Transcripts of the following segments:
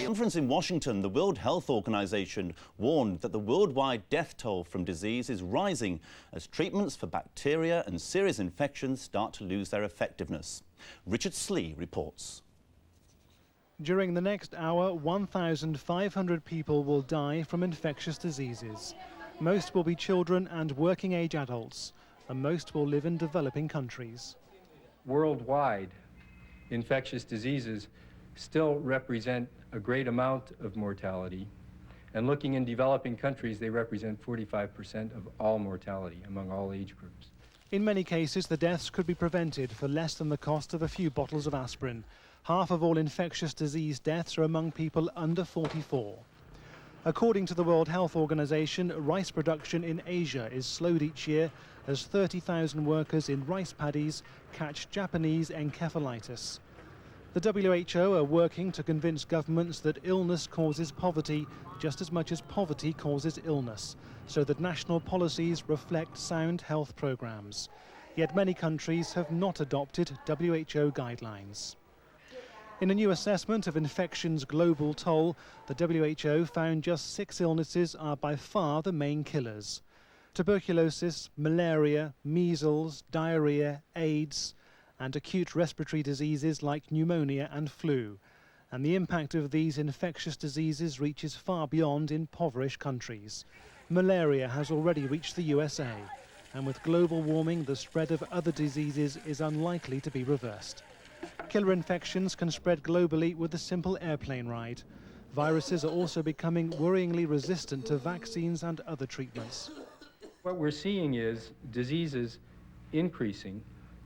conference in Washington, the World Health Organization warned that the worldwide death toll from disease is rising as treatments for bacteria and serious infections start to lose their effectiveness. Richard Slee reports. During the next hour, 1,500 people will die from infectious diseases. Most will be children and working-age adults, and most will live in developing countries. Worldwide, infectious diseases still represent a great amount of mortality. And looking in developing countries, they represent 45% of all mortality among all age groups. In many cases, the deaths could be prevented for less than the cost of a few bottles of aspirin. Half of all infectious disease deaths are among people under 44. According to the World Health Organization, rice production in Asia is slowed each year as 30,000 workers in rice paddies catch Japanese encephalitis. The WHO are working to convince governments that illness causes poverty just as much as poverty causes illness, so that national policies reflect sound health programs. Yet many countries have not adopted WHO guidelines. In a new assessment of infection's global toll, the WHO found just 6 illnesses are by far the main killers: tuberculosis, malaria, measles, diarrhea, AIDS, and acute respiratory diseases like pneumonia and flu. And the impact of these infectious diseases reaches far beyond impoverished countries. Malaria has already reached the USA, and with global warming, the spread of other diseases is unlikely to be reversed. Killer infections can spread globally with a simple airplane ride. Viruses are also becoming worryingly resistant to vaccines and other treatments. What we're seeing is diseases increasing,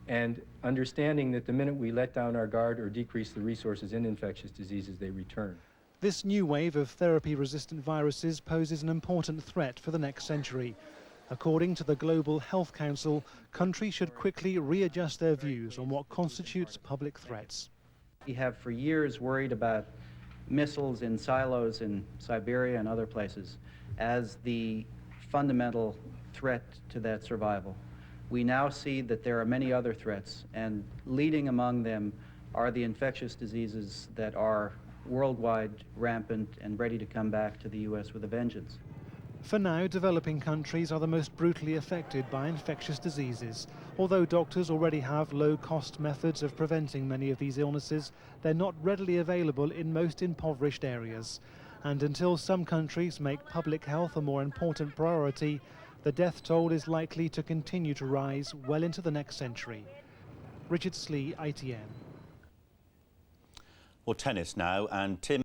and understanding that the minute we let down our guard or decrease the resources in infectious diseases, they return. This new wave of therapy-resistant viruses poses an important threat for the next century. According to the Global Health Council, countries should quickly readjust their views on what constitutes public threats. We have for years worried about missiles in silos in Siberia and other places as the fundamental threat to that survival. We now see that there are many other threats, and leading among them are the infectious diseases that are worldwide, rampant, and ready to come back to the U.S. with a vengeance. For now, developing countries are the most brutally affected by infectious diseases. Although doctors already have low-cost methods of preventing many of these illnesses, they're not readily available in most impoverished areas. And until some countries make public health a more important priority, the death toll is likely to continue to rise well into the next century. Richard Slee, ITN. Well, tennis now, and Tim